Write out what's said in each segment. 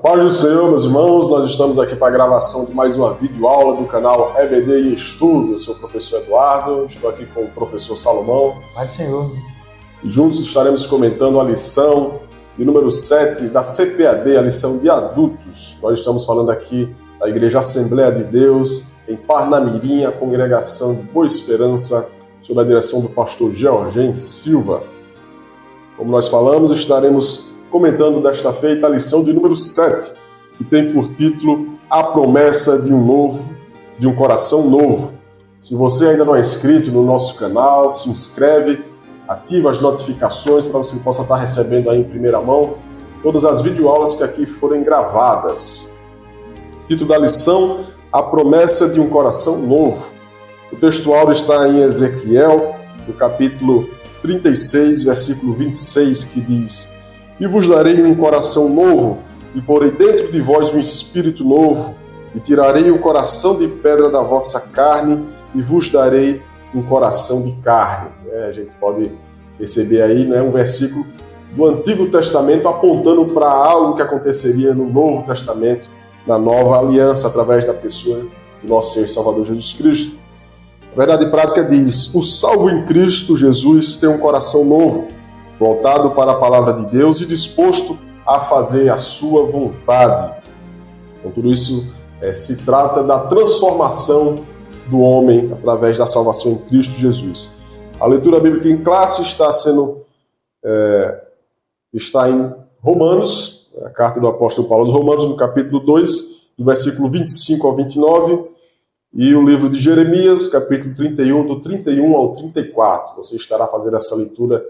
Paz do Senhor, meus irmãos, nós estamos aqui para a gravação de mais uma videoaula do canal EBD em Estudo. Eu sou o professor Eduardo, estou aqui com o professor Salomão. Paz do Senhor. E juntos estaremos comentando a lição de número 7 da CPAD, a lição de adultos. Nós estamos falando aqui da Igreja Assembleia de Deus, em Parnamirim, a congregação de Boa Esperança, sob a direção do pastor Georgen Silva. Como nós falamos, estaremos comentando desta feita a lição de número 7, que tem por título A Promessa de um Coração Novo. Se você ainda não é inscrito no nosso canal, se inscreve, ativa as notificações para você possa estar recebendo aí em primeira mão todas as videoaulas que aqui forem gravadas. O título da lição, A Promessa de um Coração Novo. O textual está em Ezequiel, no capítulo 36, versículo 26, que diz: E vos darei um coração novo, e porei dentro de vós um espírito novo, e tirarei o coração de pedra da vossa carne, e vos darei um coração de carne. A gente pode perceber aí, um versículo do Antigo Testamento apontando para algo que aconteceria no Novo Testamento, na Nova Aliança, através da pessoa do nosso Senhor e Salvador Jesus Cristo. A verdade prática diz: o salvo em Cristo Jesus tem um coração novo, voltado para a palavra de Deus e disposto a fazer a sua vontade. Então, tudo isso se trata da transformação do homem através da salvação em Cristo Jesus. A leitura bíblica em classe está em Romanos, a carta do apóstolo Paulo aos Romanos, no capítulo 2, do versículo 25 ao 29, e o livro de Jeremias, capítulo 31, do 31 ao 34. Você estará fazendo essa leitura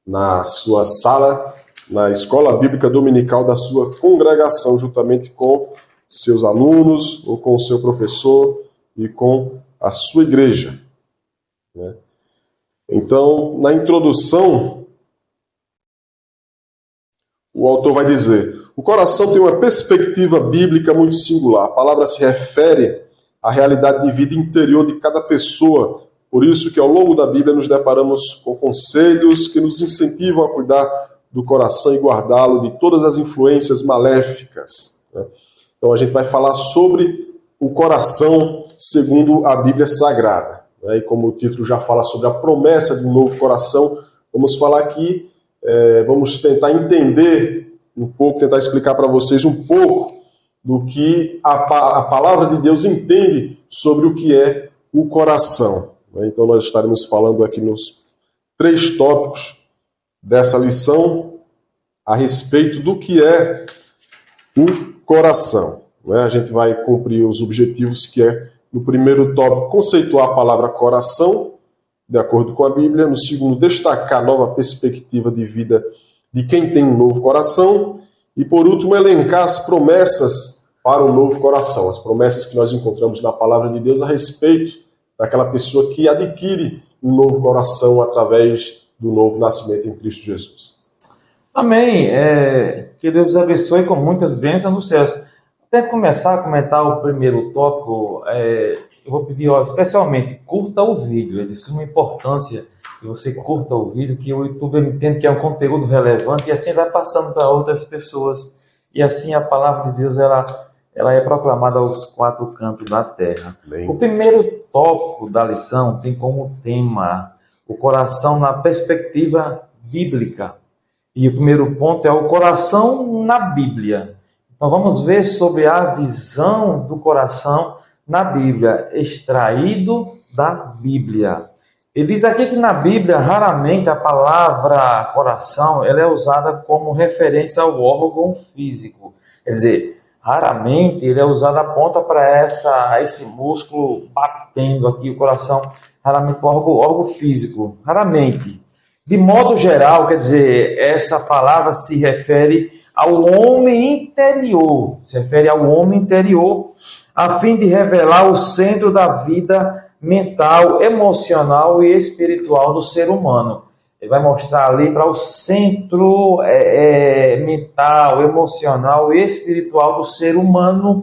na sua sala, na escola bíblica dominical da sua congregação, juntamente com seus alunos, ou com o seu professor e com a sua igreja. Então, na introdução, o autor vai dizer: o coração tem uma perspectiva bíblica muito singular. A palavra se refere à realidade de vida interior de cada pessoa. Por isso que ao longo da Bíblia nos deparamos com conselhos que nos incentivam a cuidar do coração e guardá-lo de todas as influências maléficas. Então a gente vai falar sobre o coração segundo a Bíblia Sagrada. E como o título já fala sobre a promessa de um novo coração, vamos falar aqui, vamos tentar entender um pouco, tentar explicar para vocês um pouco do que a palavra de Deus entende sobre o que é o coração. Então nós estaremos falando aqui nos 3 tópicos dessa lição a respeito do que é o coração. A gente vai cumprir os objetivos que é, no primeiro tópico, conceituar a palavra coração, de acordo com a Bíblia. No segundo, destacar a nova perspectiva de vida de quem tem um novo coração. E por último, elencar as promessas para o novo coração, as promessas que nós encontramos na palavra de Deus a respeito daquela pessoa que adquire um novo coração através do novo nascimento em Cristo Jesus. Amém. Que Deus abençoe com muitas bênçãos nos céus. Até começar a comentar o primeiro tópico, eu vou pedir, especialmente, curta o vídeo. É de suma importância que você curta o vídeo, que o YouTube entende que é um conteúdo relevante e assim vai passando para outras pessoas. E assim a palavra de Deus ela é proclamada aos 4 cantos da terra. Bem. O primeiro tópico da lição tem como tema o coração na perspectiva bíblica. E o primeiro ponto é o coração na Bíblia. Então vamos ver sobre a visão do coração na Bíblia, extraído da Bíblia. Ele diz aqui que na Bíblia, raramente a palavra coração ela é usada como referência ao órgão físico. Quer dizer, raramente ele é usado aponta para esse músculo batendo aqui, o coração, raramente para o órgão físico, raramente. De modo geral, quer dizer, essa palavra se refere ao homem interior, a fim de revelar o centro da vida mental, emocional e espiritual do ser humano. Ele vai mostrar ali para o centro mental, emocional e espiritual do ser humano.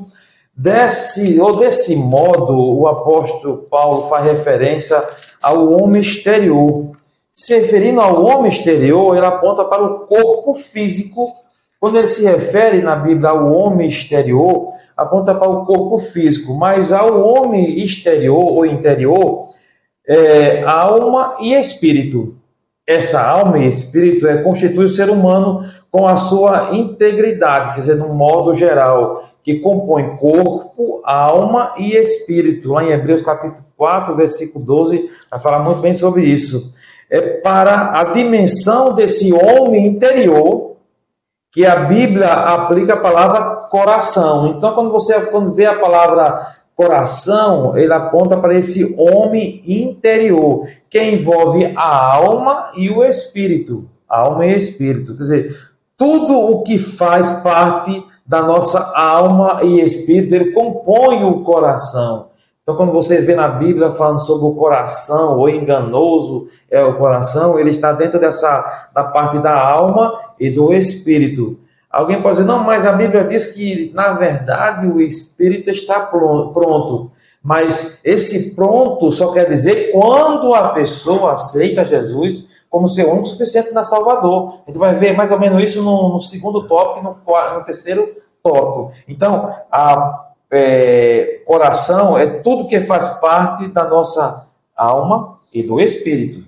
Desse modo, o apóstolo Paulo faz referência ao homem exterior. Se referindo ao homem exterior, ele aponta para o corpo físico Quando ele se refere na Bíblia ao homem exterior, aponta para o corpo físico, mas ao homem exterior ou interior, alma e espírito. Essa alma e espírito constitui o ser humano com a sua integridade, quer dizer, no modo geral, que compõe corpo, alma e espírito. Lá em Hebreus capítulo 4, versículo 12, vai falar muito bem sobre isso. Para a dimensão desse homem interior, que a Bíblia aplica a palavra coração. Então, quando vê a palavra coração, ele aponta para esse homem interior, que envolve a alma e o espírito. Alma e espírito. Quer dizer, tudo o que faz parte da nossa alma e espírito, ele compõe o coração. Então, quando você vê na Bíblia falando sobre o coração, ou enganoso é o coração, ele está dentro da parte da alma e do espírito. Alguém pode dizer, não, mas a Bíblia diz que, na verdade, o espírito está pronto. Mas esse pronto só quer dizer quando a pessoa aceita Jesus como seu único suficiente na Salvador. A gente vai ver mais ou menos isso no segundo tópico e no terceiro tópico. Então, coração é tudo que faz parte da nossa alma e do espírito.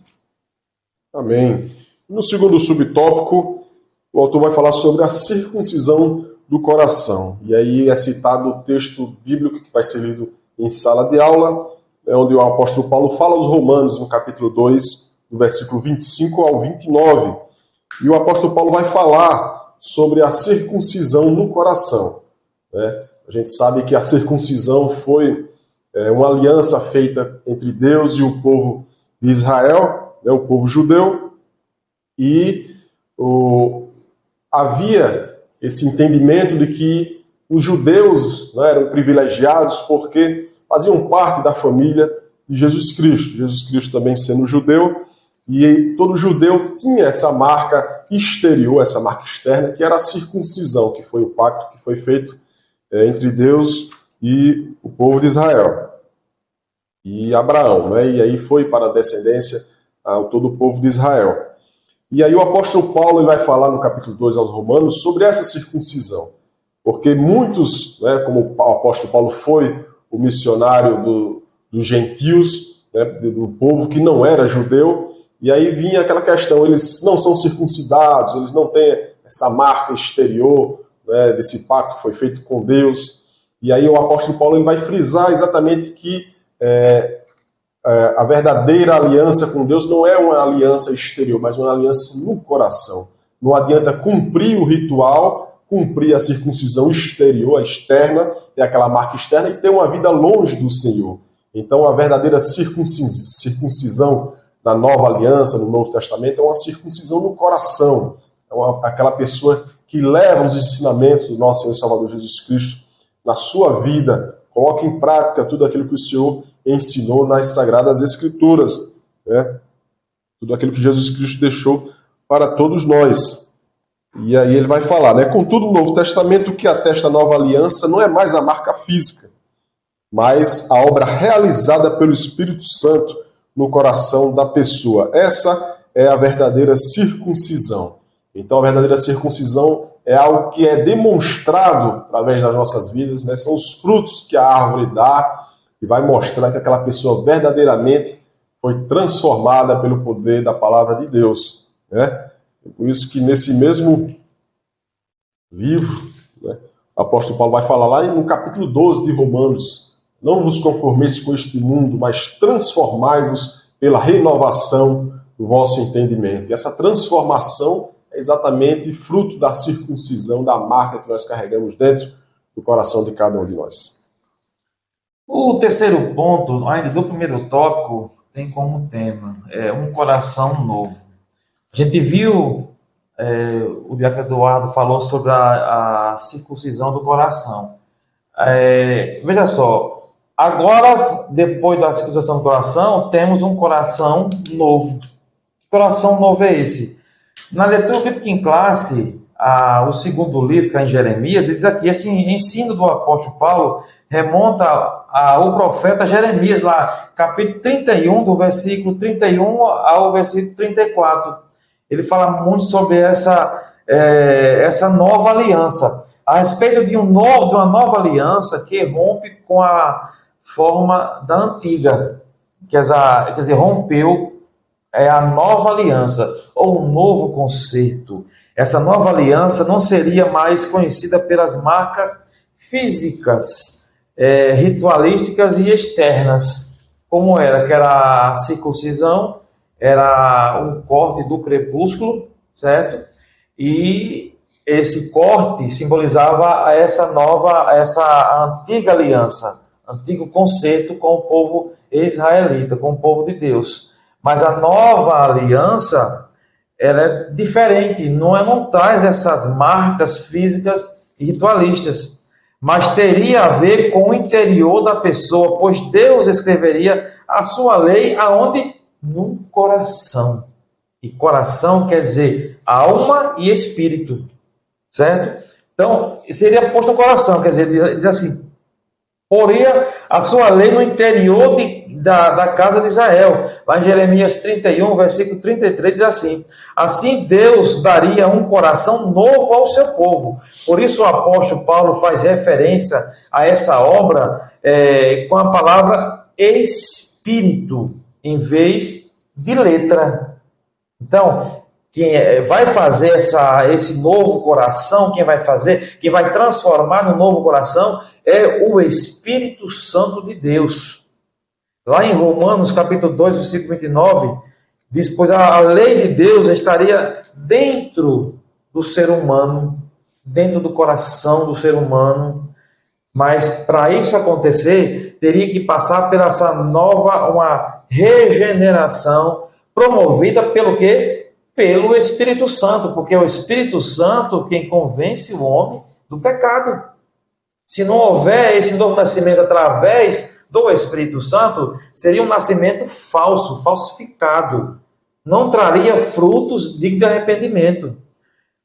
Amém. No segundo subtópico, o autor vai falar sobre a circuncisão do coração. E aí é citado o texto bíblico que vai ser lido em sala de aula, onde o apóstolo Paulo fala aos Romanos, no capítulo 2, do versículo 25 ao 29. E o apóstolo Paulo vai falar sobre a circuncisão no coração. A gente sabe que a circuncisão foi uma aliança feita entre Deus e o povo de Israel, o povo judeu, e havia esse entendimento de que os judeus eram privilegiados porque faziam parte da família de Jesus Cristo. Jesus Cristo também sendo judeu, e todo judeu tinha essa marca exterior, essa marca externa, que era a circuncisão, que foi o pacto que foi feito entre Deus e o povo de Israel. E Abraão, e aí foi para a descendência todo o povo de Israel. E aí o apóstolo Paulo ele vai falar no capítulo 2 aos Romanos sobre essa circuncisão. Porque muitos, como o apóstolo Paulo foi o missionário dos gentios, do povo que não era judeu, e aí vinha aquela questão, eles não são circuncidados, eles não têm essa marca exterior, desse pacto que foi feito com Deus. E aí o apóstolo Paulo ele vai frisar exatamente que a verdadeira aliança com Deus não é uma aliança exterior, mas uma aliança no coração. Não adianta cumprir o ritual, cumprir a circuncisão exterior, a externa, ter aquela marca externa e ter uma vida longe do Senhor. Então a verdadeira circuncisão da nova aliança, no Novo Testamento, é uma circuncisão no coração. É aquela pessoa que leva os ensinamentos do nosso Senhor e Salvador Jesus Cristo na sua vida, coloca em prática tudo aquilo que o Senhor ensinou nas Sagradas Escrituras, tudo aquilo que Jesus Cristo deixou para todos nós. E aí ele vai falar, contudo, no Novo Testamento, o que atesta a nova aliança não é mais a marca física, mas a obra realizada pelo Espírito Santo no coração da pessoa. Essa é a verdadeira circuncisão. Então, a verdadeira circuncisão é algo que é demonstrado através das nossas vidas, são os frutos que a árvore dá, e vai mostrar que aquela pessoa verdadeiramente foi transformada pelo poder da palavra de Deus. Por isso que nesse mesmo livro, o apóstolo Paulo vai falar lá no capítulo 12 de Romanos, não vos conformeis com este mundo, mas transformai-vos pela renovação do vosso entendimento. E essa transformação é exatamente fruto da circuncisão, da marca que nós carregamos dentro do coração de cada um de nós. O terceiro ponto, ainda do primeiro tópico, tem como tema um coração novo. A gente viu, o diácono Eduardo falou sobre a circuncisão do coração. Veja só, agora, depois da circuncisão do coração, temos um coração novo. Que coração novo é esse? Na leitura bíblica em classe, o segundo livro, que é em Jeremias, diz aqui, esse ensino do apóstolo Paulo remonta ao profeta Jeremias, lá, capítulo 31, do versículo 31 ao versículo 34. Ele fala muito sobre essa essa nova aliança, a respeito de uma nova aliança que rompe com a forma da antiga, quer dizer, rompeu a nova aliança, ou um novo concerto. Essa nova aliança não seria mais conhecida pelas marcas físicas, ritualísticas e externas, como era, que era a circuncisão, era um corte do crepúsculo, certo? E esse corte simbolizava essa antiga aliança, antigo concerto com o povo israelita, com o povo de Deus. Mas a nova aliança, ela é diferente, não traz essas marcas físicas e ritualistas, mas teria a ver com o interior da pessoa, pois Deus escreveria a sua lei aonde? No coração. E coração quer dizer alma e espírito, certo? Então, seria posto no coração, quer dizer assim, poria a sua lei no interior da casa de Israel. Lá em Jeremias 31, versículo 33, diz assim: assim Deus daria um coração novo ao seu povo. Por isso o apóstolo Paulo faz referência a essa obra com a palavra espírito, em vez de letra. Então, quem vai fazer esse novo coração, quem vai transformar no novo coração é o Espírito Santo de Deus. Lá em Romanos, capítulo 2, versículo 29, diz: pois a lei de Deus estaria dentro do ser humano, dentro do coração do ser humano, mas para isso acontecer, teria que passar por uma regeneração promovida pelo quê? Pelo Espírito Santo, porque é o Espírito Santo quem convence o homem do pecado. Se não houver esse novo nascimento através do Espírito Santo, seria um nascimento falso, falsificado. Não traria frutos dignos de arrependimento.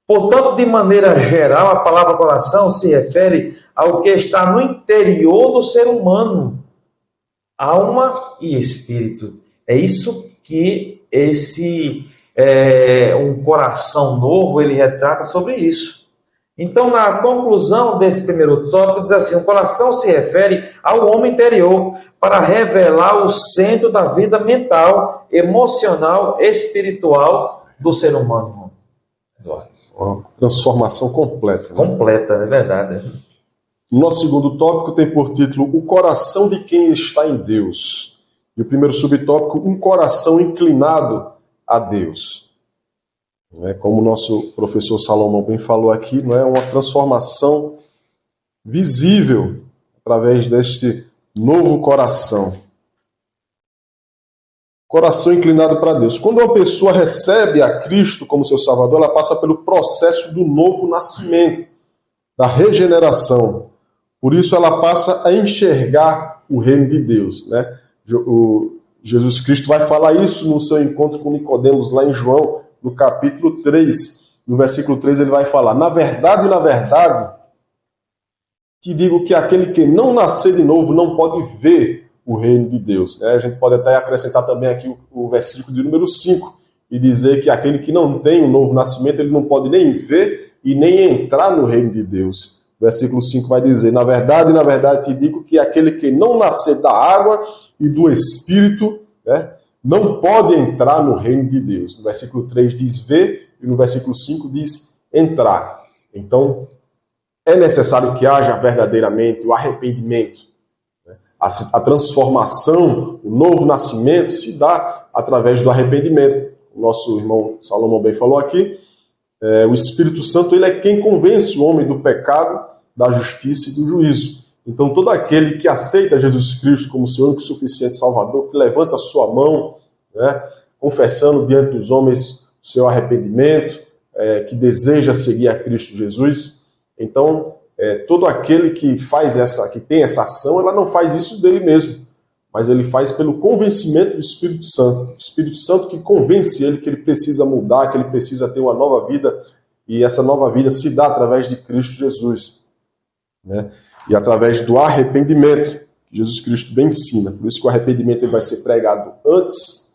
Portanto, de maneira geral, a palavra coração se refere ao que está no interior do ser humano, alma e espírito. É isso que um coração novo, ele retrata sobre isso. Então, na conclusão desse primeiro tópico, diz assim: o coração se refere ao homem interior, para revelar o centro da vida mental, emocional, espiritual do ser humano. Eduardo. Uma transformação completa. Né? Completa, é verdade. O nosso segundo tópico tem por título O Coração de Quem Está em Deus. E o primeiro subtópico, um coração inclinado a Deus. Como o nosso professor Salomão bem falou aqui, não é uma transformação visível através deste novo coração. Coração inclinado para Deus. Quando uma pessoa recebe a Cristo como seu Salvador, ela passa pelo processo do novo nascimento, da regeneração. Por isso ela passa a enxergar o reino de Deus, né? Jesus Cristo vai falar isso no seu encontro com Nicodemos, lá em João, no capítulo 3. No versículo 3 ele vai falar: na verdade, te digo que aquele que não nascer de novo não pode ver o reino de Deus. A gente pode até acrescentar também aqui o versículo de número 5 e dizer que aquele que não tem o novo nascimento, ele não pode nem ver e nem entrar no reino de Deus. O versículo 5 vai dizer: na verdade, te digo que aquele que não nascer da água e do Espírito, não pode entrar no reino de Deus. No versículo 3 diz ver e no versículo 5 diz entrar. Então, é necessário que haja verdadeiramente o arrependimento. A transformação, o novo nascimento se dá através do arrependimento. O nosso irmão Salomão bem falou aqui, o Espírito Santo ele é quem convence o homem do pecado, da justiça e do juízo. Então todo aquele que aceita Jesus Cristo como seu único e suficiente Salvador, que levanta a sua mão, confessando diante dos homens o seu arrependimento, que deseja seguir a Cristo Jesus, então todo aquele que que tem essa ação, ela não faz isso dele mesmo, mas ele faz pelo convencimento do Espírito Santo. O Espírito Santo que convence ele que ele precisa mudar, que ele precisa ter uma nova vida, e essa nova vida se dá através de Cristo Jesus. E através do arrependimento, que Jesus Cristo bem ensina. Por isso que o arrependimento ele vai ser pregado antes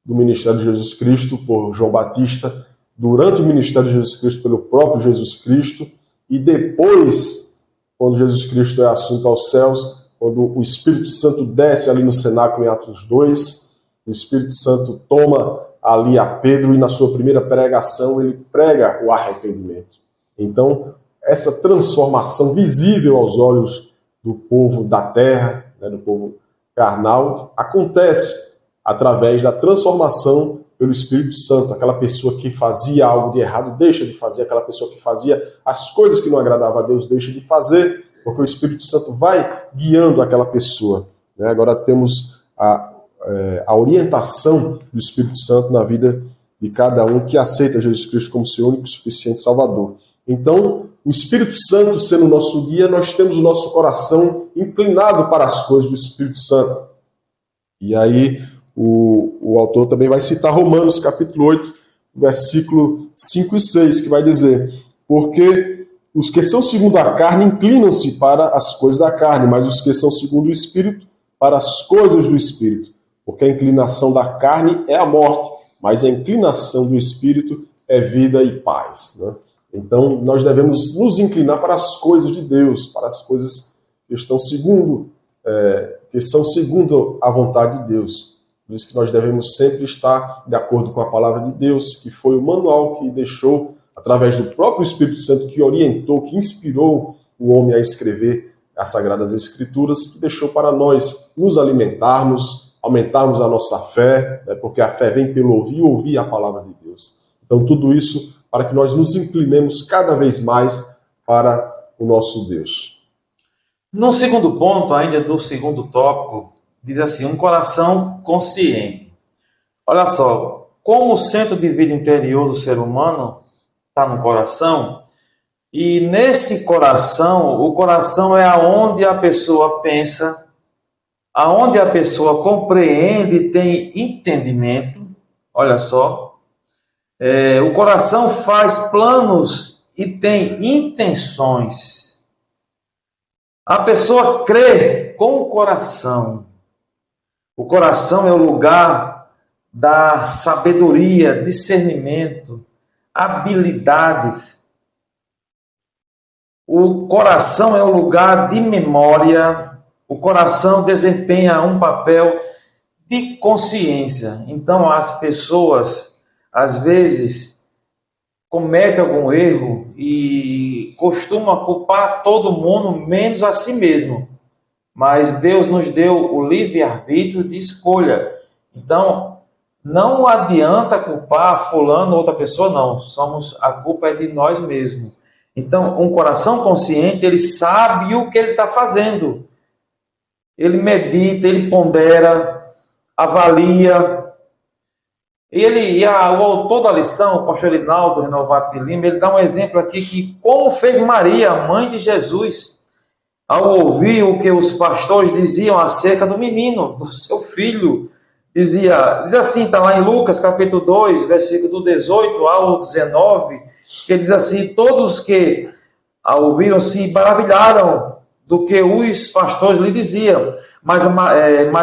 do ministério de Jesus Cristo por João Batista, durante o ministério de Jesus Cristo pelo próprio Jesus Cristo, e depois, quando Jesus Cristo é assunto aos céus, quando o Espírito Santo desce ali no cenáculo em Atos 2, o Espírito Santo toma ali a Pedro e na sua primeira pregação ele prega o arrependimento. Então, essa transformação visível aos olhos do povo da terra, né, do povo carnal, acontece através da transformação pelo Espírito Santo. Aquela pessoa que fazia algo de errado deixa de fazer, aquela pessoa que fazia as coisas que não agradavam a Deus deixa de fazer, porque o Espírito Santo vai guiando aquela pessoa. Né? Agora temos a orientação do Espírito Santo na vida de cada um que aceita Jesus Cristo como seu único e suficiente Salvador. Então, o Espírito Santo sendo o nosso guia, nós temos o nosso coração inclinado para as coisas do Espírito Santo. E aí o autor também vai citar Romanos capítulo 8, versículo 5 e 6, que vai dizer: porque os que são segundo a carne inclinam-se para as coisas da carne, mas os que são segundo o Espírito, para as coisas do Espírito. Porque a inclinação da carne é a morte, mas a inclinação do Espírito é vida e paz. Né? Então, nós devemos nos inclinar para as coisas de Deus, para as coisas que estão que são segundo a vontade de Deus. Por isso que nós devemos sempre estar de acordo com a palavra de Deus, que foi o manual que deixou, através do próprio Espírito Santo, que orientou, que inspirou o homem a escrever as Sagradas Escrituras, que deixou para nós nos alimentarmos, aumentarmos a nossa fé, né, porque a fé vem pelo ouvir e ouvir a palavra de Deus. Então, tudo isso para que nós nos inclinemos cada vez mais para o nosso Deus. No segundo ponto, ainda do segundo tópico, diz assim: um coração consciente. Olha só, como o centro de vida interior do ser humano está no coração, e nesse coração, o coração é aonde a pessoa pensa, aonde a pessoa compreende e tem entendimento. Olha só, o coração faz planos e tem intenções. A pessoa crê com o coração. O coração é o lugar da sabedoria, discernimento, habilidades. O coração é o lugar de memória. O coração desempenha um papel de consciência. Então, as pessoas, às vezes, cometem algum erro e costumam culpar todo mundo, menos a si mesmo. Mas Deus nos deu o livre-arbítrio de escolha. Então, não adianta culpar fulano ou outra pessoa, não. A culpa é de nós mesmos. Então, um coração consciente, ele sabe o que ele está fazendo. Ele medita, ele pondera, avalia. O autor da lição, o pastor Rinaldo Renovato de Lima, ele dá um exemplo aqui que como fez Maria, mãe de Jesus, ao ouvir o que os pastores diziam acerca do menino, do seu filho. Diz assim, está lá em Lucas capítulo 2, versículo 18 ao 19, que diz assim: todos que a ouviram se maravilharam do que os pastores lhe diziam, mas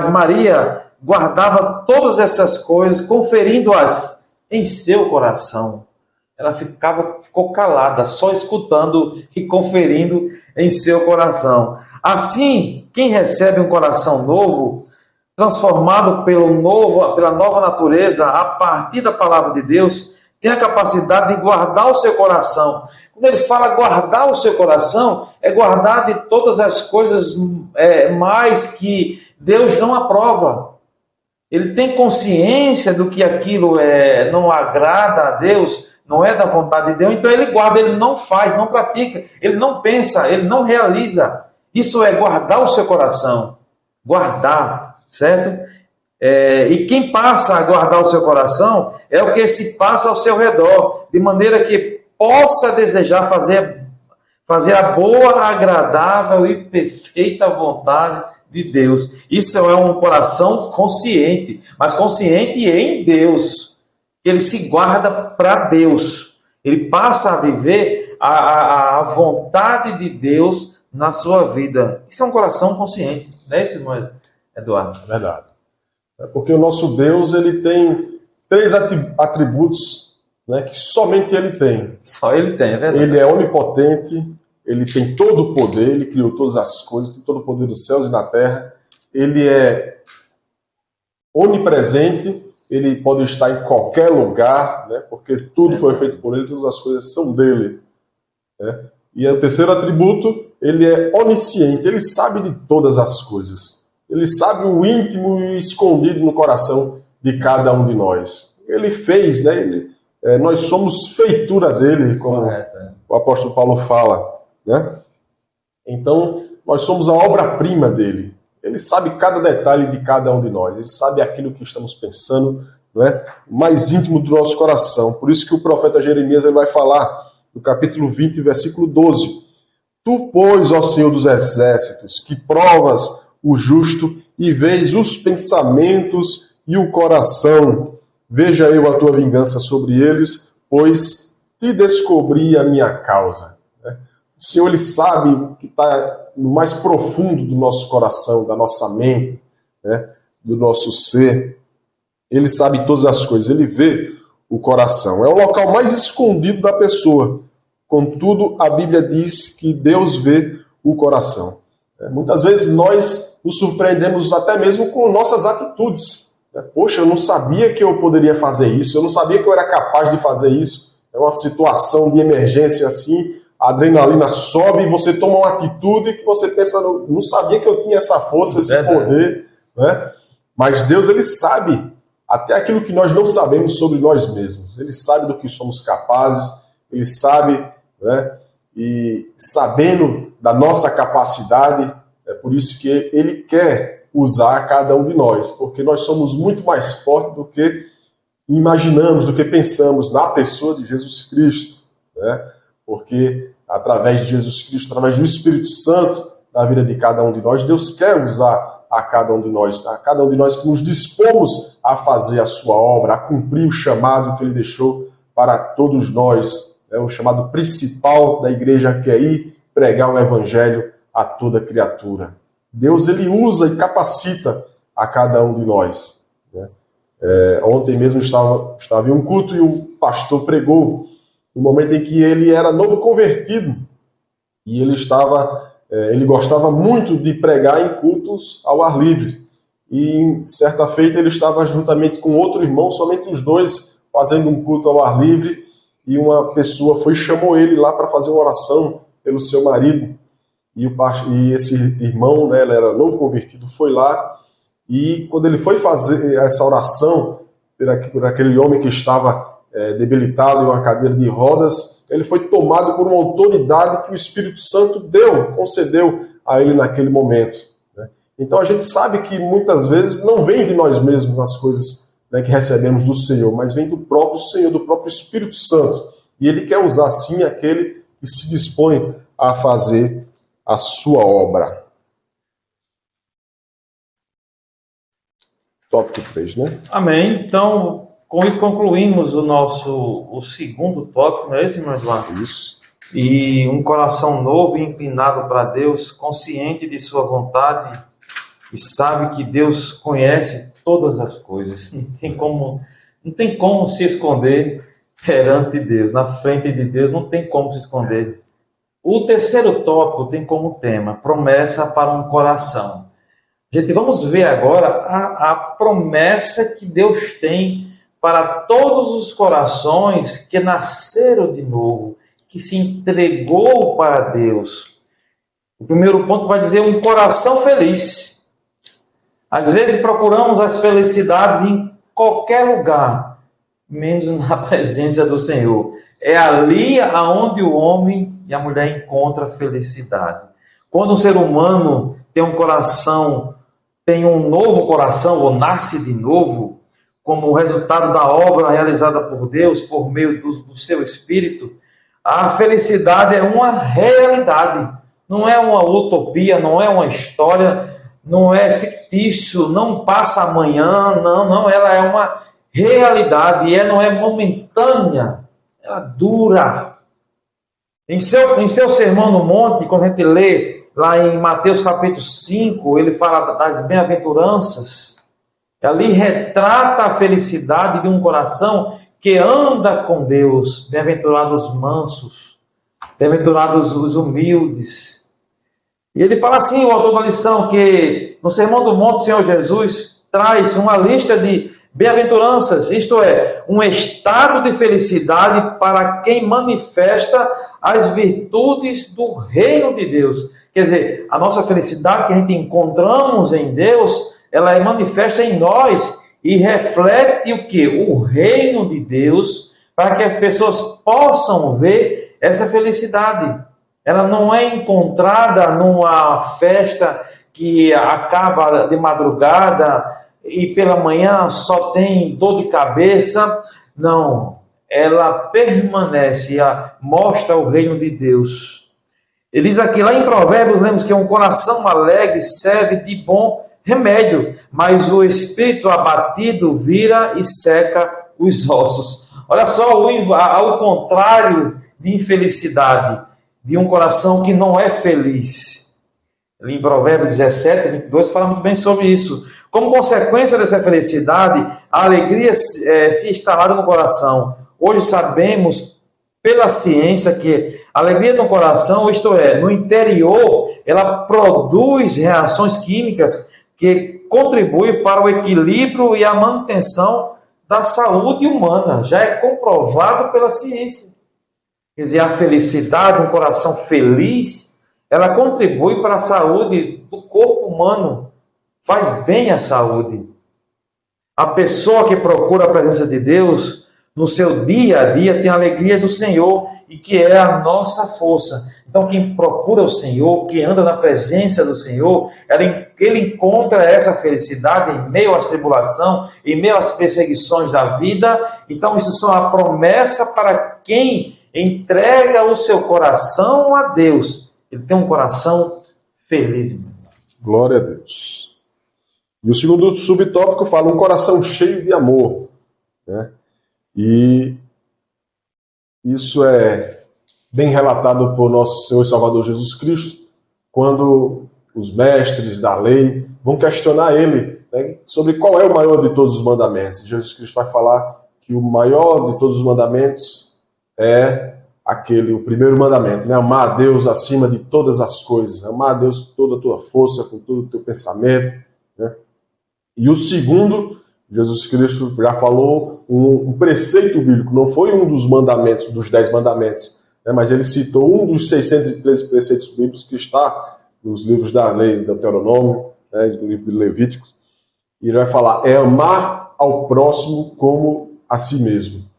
Maria guardava todas essas coisas, conferindo-as em seu coração. Ela ficou calada, só escutando e conferindo em seu coração. Assim, quem recebe um coração novo, transformado pela nova natureza, a partir da palavra de Deus, tem a capacidade de guardar o seu coração. Quando ele fala guardar o seu coração, é guardar de todas as coisas mais que Deus não aprova. Ele tem consciência do que aquilo não agrada a Deus, não é da vontade de Deus, então ele guarda, ele não faz, não pratica, ele não pensa, ele não realiza. Isso é guardar o seu coração, guardar, certo? E quem passa a guardar o seu coração é o que se passa ao seu redor, de maneira que possa desejar fazer a boa, agradável e perfeita vontade de Deus. Isso é um coração consciente, mas consciente em Deus. Ele se guarda para Deus. Ele passa a viver a vontade de Deus na sua vida. Isso é um coração consciente, não é isso, irmão Eduardo? É verdade. Porque o nosso Deus, ele tem 3 atributos né, que somente Ele tem. Só Ele tem, é verdade. Ele é onipotente, Ele tem todo o poder, Ele criou todas as coisas, tem todo o poder dos céus e na terra. Ele é onipresente, Ele pode estar em qualquer lugar, né, porque tudo foi feito por Ele, todas as coisas são dele. Né? E o terceiro atributo, Ele é onisciente, Ele sabe de todas as coisas. Ele sabe o íntimo e escondido no coração de cada um de nós. Ele fez, né? Nós somos feitura dele, como o apóstolo Paulo fala. Né? Então, nós somos a obra-prima dele. Ele sabe cada detalhe de cada um de nós. Ele sabe aquilo que estamos pensando, né? Mais íntimo do nosso coração. Por isso que o profeta Jeremias ele vai falar, no capítulo 20, versículo 12. Tu, pois, ó Senhor dos exércitos, que provas o justo e vês os pensamentos e o coração. Veja eu a tua vingança sobre eles, pois te descobri a minha causa. O Senhor, Ele sabe o que está no mais profundo do nosso coração, da nossa mente, né? Do nosso ser. Ele sabe todas as coisas, Ele vê o coração. É o local mais escondido da pessoa. Contudo, a Bíblia diz que Deus vê o coração. Muitas vezes nós nos surpreendemos até mesmo com nossas atitudes. Poxa, eu não sabia que eu poderia fazer isso, eu não sabia que eu era capaz de fazer isso. É uma situação de emergência assim, a adrenalina sobe e você toma uma atitude que você pensa, não sabia que eu tinha essa força, esse poder. Né? Mas Deus, Ele sabe até aquilo que nós não sabemos sobre nós mesmos. Ele sabe do que somos capazes, Ele sabe, né? E sabendo da nossa capacidade, é por isso que Ele quer usar cada um de nós, porque nós somos muito mais fortes do que imaginamos, do que pensamos na pessoa de Jesus Cristo, né? Porque através de Jesus Cristo, através do Espírito Santo na vida de cada um de nós, Deus quer usar a cada um de nós que nos dispomos a fazer a sua obra, a cumprir o chamado que Ele deixou para todos nós, o chamado principal da igreja, que é ir pregar o Evangelho a toda criatura. Deus, Ele usa e capacita a cada um de nós. Né? Ontem mesmo estava em um culto e o pastor pregou no momento em que ele era novo convertido e ele gostava muito de pregar em cultos ao ar livre. E certa feita ele estava juntamente com outro irmão, somente os dois, fazendo um culto ao ar livre, e uma pessoa chamou ele lá para fazer uma oração pelo seu marido. E esse irmão, né, ele era novo convertido, foi lá, e quando ele foi fazer essa oração por aquele homem que estava debilitado em uma cadeira de rodas, ele foi tomado por uma autoridade que o Espírito Santo concedeu a ele naquele momento. Né? Então a gente sabe que muitas vezes não vem de nós mesmos as coisas, né, que recebemos do Senhor, mas vem do próprio Senhor, do próprio Espírito Santo. E Ele quer usar sim aquele que se dispõe a fazer a sua obra. Tópico 3, né? Amém. Então, com isso concluímos o segundo tópico, não é esse, irmão Eduardo? Isso. E um coração novo e inclinado para Deus, consciente de sua vontade, e sabe que Deus conhece todas as coisas. Não tem como se esconder perante Deus, na frente de Deus, não tem como se esconder. O terceiro tópico tem como tema promessa para um coração. Gente, vamos ver agora a promessa que Deus tem para todos os corações que nasceram de novo, que se entregou para Deus. O primeiro ponto vai dizer um coração feliz. Às vezes procuramos as felicidades em qualquer lugar, menos na presença do Senhor. É ali aonde o homem e a mulher encontram felicidade. Quando um ser humano tem um coração, tem um novo coração, ou nasce de novo, como resultado da obra realizada por Deus, por meio do seu Espírito, a felicidade é uma realidade. Não é uma utopia, não é uma história, não é fictício, não passa amanhã, não, ela é uma realidade, e ela não é momentânea, ela dura. Em seu Sermão no Monte, quando a gente lê lá em Mateus capítulo 5, ele fala das bem-aventuranças, ali retrata a felicidade de um coração que anda com Deus. Bem-aventurados os mansos, bem-aventurados os humildes. E ele fala assim, o autor da lição, que no Sermão do Monte o Senhor Jesus traz uma lista de bem-aventuranças, isto é, um estado de felicidade para quem manifesta as virtudes do reino de Deus. Quer dizer, a nossa felicidade que a gente encontramos em Deus, ela é manifesta em nós e reflete o quê? O reino de Deus, para que as pessoas possam ver essa felicidade. Ela não é encontrada numa festa que acaba de madrugada e pela manhã só tem dor de cabeça. Não, ela permanece, mostra o reino de Deus. Ele diz aqui, lá em Provérbios, lemos que um coração alegre serve de bom remédio, mas o espírito abatido vira e seca os ossos. Olha só, ao contrário de infelicidade, de um coração que não é feliz. Ali em Provérbios 17, 22, fala muito bem sobre isso. Como consequência dessa felicidade, a alegria se instala no coração. Hoje sabemos, pela ciência, que a alegria no coração, isto é, no interior, ela produz reações químicas que contribuem para o equilíbrio e a manutenção da saúde humana. Já é comprovado pela ciência. Quer dizer, a felicidade, um coração feliz, ela contribui para a saúde do corpo humano. Faz bem à saúde. A pessoa que procura a presença de Deus no seu dia a dia tem a alegria do Senhor e que é a nossa força. Então, quem procura o Senhor, quem anda na presença do Senhor, ele encontra essa felicidade em meio às tribulações, em meio às perseguições da vida. Então, isso só é uma promessa para quem entrega o seu coração a Deus. Ele tem um coração feliz. Glória a Deus. E o segundo subtópico fala um coração cheio de amor, né? E isso é bem relatado por nosso Senhor e Salvador Jesus Cristo, quando os mestres da lei vão questionar ele, né, sobre qual é o maior de todos os mandamentos. Jesus Cristo vai falar que o maior de todos os mandamentos é o primeiro mandamento, né? Amar a Deus acima de todas as coisas, amar a Deus com toda a tua força, com todo o teu pensamento, né? E o segundo, Jesus Cristo já falou um preceito bíblico, não foi um dos mandamentos, dos 10 mandamentos, né? Mas ele citou um dos 613 preceitos bíblicos que está nos livros da lei, do Deuteronômio, né, do livro de Levíticos, e ele vai falar, é amar ao próximo como a si mesmo.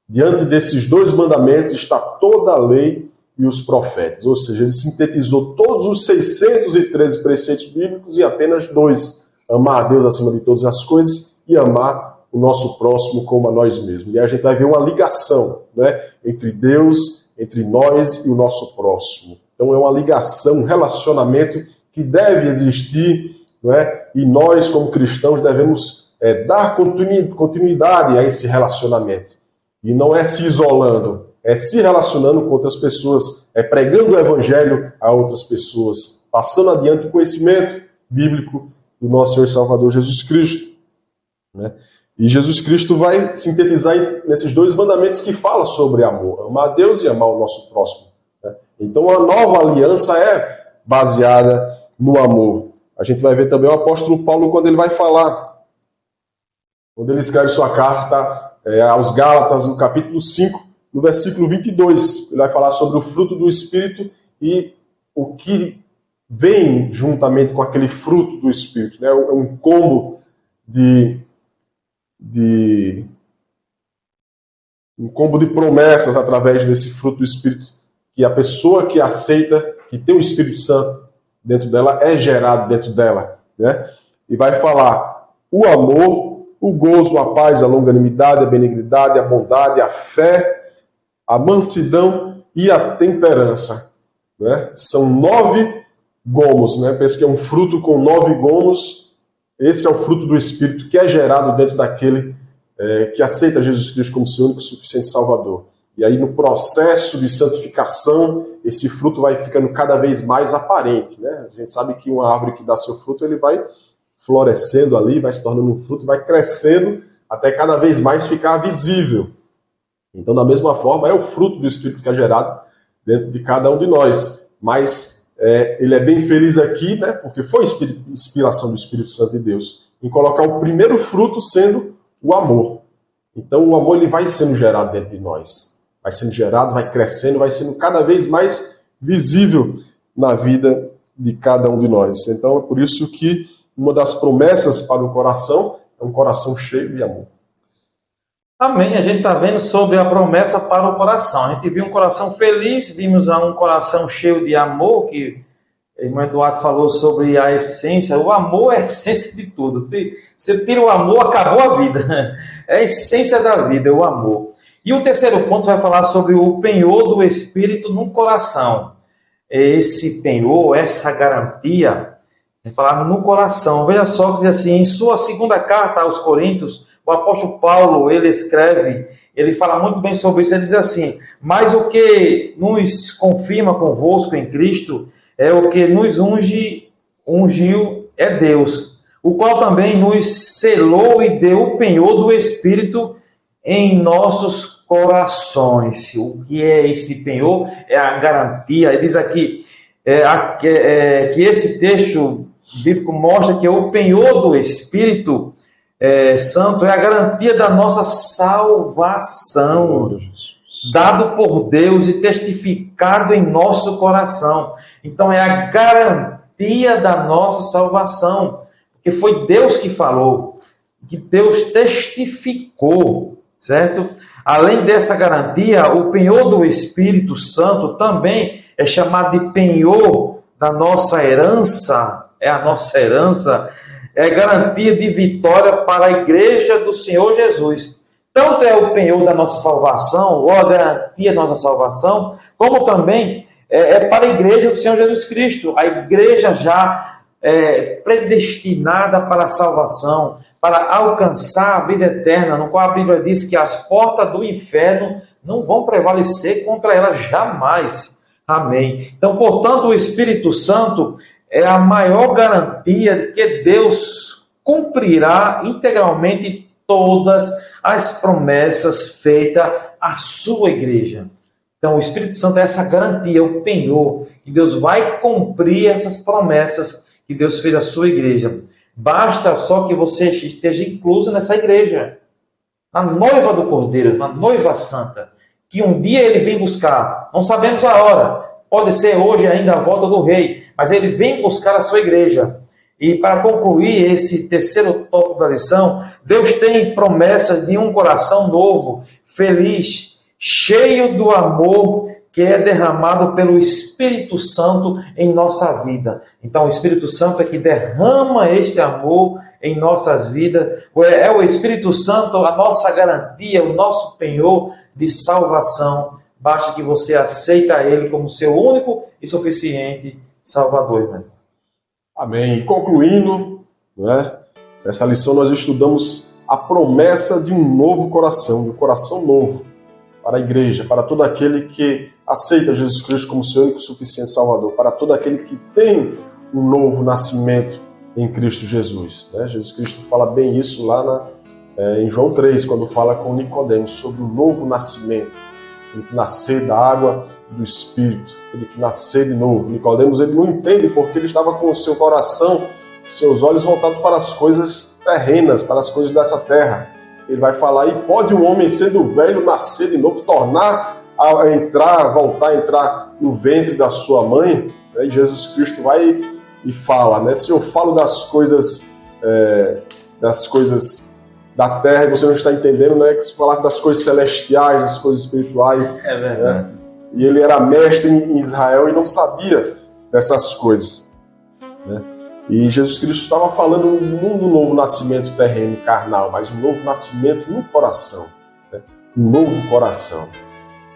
Diante desses 2 mandamentos está toda a lei e os profetas. Ou seja, ele sintetizou todos os 613 preceitos bíblicos em apenas 2. Amar a Deus acima de todas as coisas e amar o nosso próximo como a nós mesmos. E aí a gente vai ver uma ligação, né, entre Deus, entre nós e o nosso próximo. Então é uma ligação, um relacionamento que deve existir, né, e nós como cristãos devemos dar continuidade a esse relacionamento. E não é se isolando, é se relacionando com outras pessoas, é pregando o evangelho a outras pessoas, passando adiante o conhecimento bíblico do nosso Senhor e Salvador Jesus Cristo, né? E Jesus Cristo vai sintetizar nesses 2 mandamentos que fala sobre amor, amar a Deus e amar o nosso próximo, né? Então a nova aliança é baseada no amor. A gente vai ver também o apóstolo Paulo quando ele vai falar, quando ele escreve sua carta aos Gálatas, no capítulo 5, no versículo 22. Ele vai falar sobre o fruto do Espírito e o que vem juntamente com aquele fruto do Espírito, né? É um combo de promessas através desse fruto do Espírito, que a pessoa que aceita, que tem o Espírito Santo dentro dela, é gerado dentro dela, né? E vai falar o amor, o gozo, a paz, a longanimidade, a benignidade, a bondade, a fé, a mansidão e a temperança, né? São 9 gomos, né? Pensa que é um fruto com 9 gomos. Esse é o fruto do Espírito que é gerado dentro daquele que aceita Jesus Cristo como seu único e suficiente Salvador. E aí no processo de santificação, esse fruto vai ficando cada vez mais aparente, né? A gente sabe que uma árvore que dá seu fruto, ele vai florescendo ali, vai se tornando um fruto, vai crescendo até cada vez mais ficar visível, Então, da mesma forma, é o fruto do Espírito que é gerado dentro de cada um de nós. Mas ele é bem feliz aqui, né, porque foi inspiração do Espírito Santo de Deus, em colocar o primeiro fruto sendo o amor. Então, o amor ele vai sendo gerado dentro de nós. Vai sendo gerado, vai crescendo, vai sendo cada vez mais visível na vida de cada um de nós. Então, é por isso que uma das promessas para o coração é um coração cheio de amor. Amém. A gente está vendo sobre a promessa para o coração. A gente viu um coração feliz, vimos um coração cheio de amor, que o irmão Eduardo falou sobre a essência. O amor é a essência de tudo. Você tira o amor, acabou a vida. É a essência da vida, é o amor. E o terceiro ponto vai falar sobre o penhor do Espírito no coração. Esse penhor, essa garantia, vai falar no coração. Veja só que diz assim, em sua segunda carta aos Coríntios, o apóstolo Paulo, ele escreve, ele fala muito bem sobre isso, ele diz assim, mas o que nos confirma convosco em Cristo é o que nos ungiu é Deus, o qual também nos selou e deu o penhor do Espírito em nossos corações. O que é esse penhor? É a garantia. Ele diz aqui que esse texto bíblico mostra que o penhor do Espírito Santo é a garantia da nossa salvação, dado por Deus e testificado em nosso coração. Então é a garantia da nossa salvação, porque foi Deus que falou, que Deus testificou, certo? Além dessa garantia, o penhor do Espírito Santo também é chamado de penhor da nossa herança, é a nossa herança, é garantia de vitória para a igreja do Senhor Jesus. Tanto é o penhor da nossa salvação, ou a garantia da nossa salvação, como também é para a igreja do Senhor Jesus Cristo. A igreja já predestinada para a salvação, para alcançar a vida eterna, no qual a Bíblia diz que as portas do inferno não vão prevalecer contra ela jamais. Amém. Então, portanto, o Espírito Santo é a maior garantia de que Deus cumprirá integralmente todas as promessas feitas à sua igreja. Então, o Espírito Santo é essa garantia, o penhor, que Deus vai cumprir essas promessas que Deus fez à sua igreja. Basta só que você esteja incluso nessa igreja, na noiva do Cordeiro, na noiva santa, que um dia ele vem buscar. Não sabemos a hora. Pode ser hoje ainda a volta do rei, mas ele vem buscar a sua igreja. E para concluir esse terceiro tópico da lição, Deus tem promessa de um coração novo, feliz, cheio do amor que é derramado pelo Espírito Santo em nossa vida. Então, o Espírito Santo é que derrama este amor em nossas vidas. É o Espírito Santo a nossa garantia, o nosso penhor de salvação. Basta que você aceita Ele como seu único e suficiente Salvador, irmão. Amém. E concluindo, nessa lição nós estudamos a promessa de um novo coração, de um coração novo para a igreja, para todo aquele que aceita Jesus Cristo como seu único e suficiente Salvador, para todo aquele que tem um novo nascimento em Cristo Jesus. Jesus Cristo fala bem isso lá em João 3, quando fala com Nicodemos sobre o novo nascimento, aquele que nascer da água e do Espírito, aquele que nascer de novo. Nicodemos ele não entende porque ele estava com o seu coração, seus olhos voltados para as coisas terrenas, para as coisas dessa terra. Ele vai falar, e pode um homem sendo velho nascer de novo, tornar voltar a entrar no ventre da sua mãe? E Jesus Cristo vai e fala, se eu falo das coisas da terra e você não está entendendo, que se falasse das coisas celestiais, das coisas espirituais. É verdade. E ele era mestre em Israel e não sabia dessas coisas. E Jesus Cristo estava falando não do novo nascimento terreno, carnal, mas um novo nascimento no coração. Um novo coração.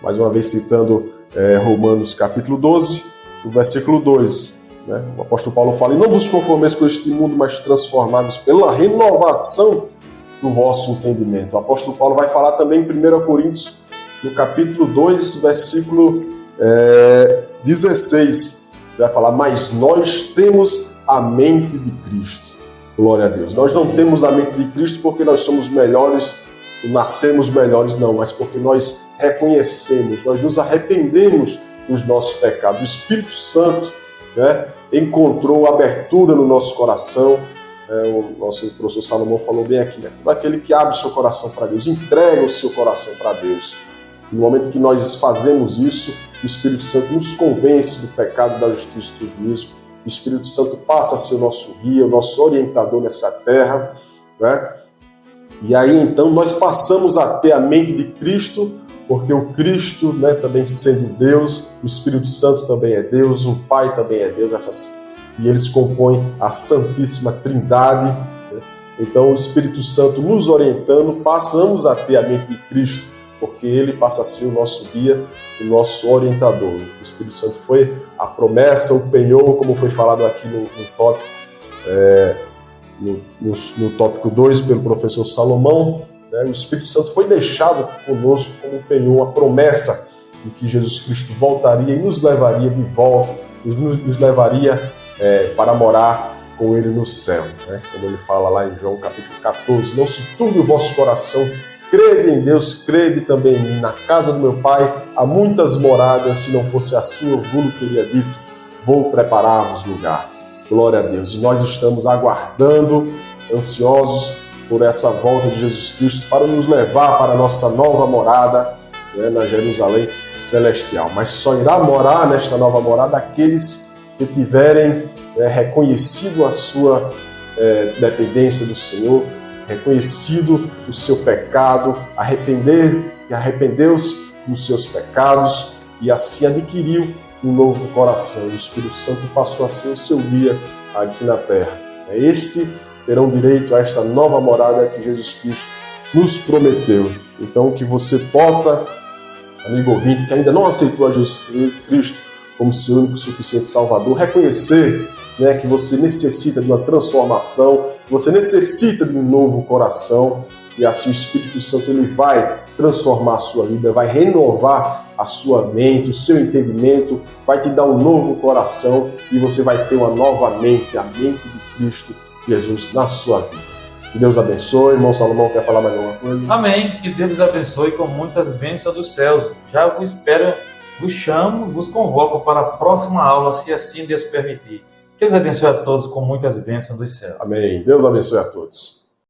Mais uma vez citando Romanos capítulo 12, o versículo 2. O apóstolo Paulo fala, e não vos conformeis com este mundo, mas transformados pela renovação do vosso entendimento. O apóstolo Paulo vai falar também em 1 Coríntios, no capítulo 2, versículo 16. Vai falar, mas nós temos a mente de Cristo. Glória a Deus. Nós não temos a mente de Cristo porque nós somos melhores, nascemos melhores, não, mas porque nós reconhecemos, nós nos arrependemos dos nossos pecados. O Espírito Santo, né, encontrou abertura no nosso coração. O nosso professor Salomão falou bem aqui, né? Todo aquele que abre o seu coração para Deus, entrega o seu coração para Deus. No momento que nós fazemos isso, o Espírito Santo nos convence do pecado, da justiça e do juízo. O Espírito Santo passa a ser o nosso guia, o nosso orientador nessa terra, né? E aí então nós passamos a ter a mente de Cristo, porque o Cristo, né, também sendo Deus, o Espírito Santo também é Deus, o Pai também é Deus, e eles compõem a Santíssima Trindade, né? Então o Espírito Santo nos orientando, passamos a ter a mente de Cristo, porque ele passa a ser o nosso guia, o nosso orientador. O Espírito Santo foi a promessa, o penhor, como foi falado aqui no tópico, no tópico 2 pelo professor Salomão, né? O Espírito Santo foi deixado conosco como penhor, a promessa de que Jesus Cristo voltaria e nos levaria de volta, nos levaria para morar com ele no céu, né? Como ele fala lá em João capítulo 14, não se turbe o vosso coração, crede em Deus, crede também em mim. Na casa do meu Pai há muitas moradas, se não fosse assim eu vos teria dito, vou preparar-vos lugar. Glória a Deus. E nós estamos aguardando, ansiosos por essa volta de Jesus Cristo para nos levar para a nossa nova morada, né, na Jerusalém celestial. Mas só irá morar nesta nova morada aqueles que tiverem reconhecido a sua dependência do Senhor, reconhecido o seu pecado, arrependeu-se dos seus pecados e assim adquiriu um novo coração. O Espírito Santo passou a ser o seu guia aqui na terra. Estes terão direito a esta nova morada que Jesus Cristo nos prometeu. Então que você possa, amigo ouvinte, que ainda não aceitou a Jesus Cristo como seu único e suficiente Salvador, reconhecer, né, que você necessita de uma transformação, que você necessita de um novo coração, e assim o Espírito Santo ele vai transformar a sua vida, vai renovar a sua mente, o seu entendimento, vai te dar um novo coração e você vai ter uma nova mente, a mente de Cristo Jesus na sua vida. Que Deus abençoe. Irmão Salomão, quer falar mais alguma coisa? Amém. Que Deus abençoe com muitas bênçãos dos céus. Já vos espero, vos chamo, vos convoco para a próxima aula, se assim Deus permitir. Que Deus abençoe a todos com muitas bênçãos dos céus. Amém. Deus abençoe a todos.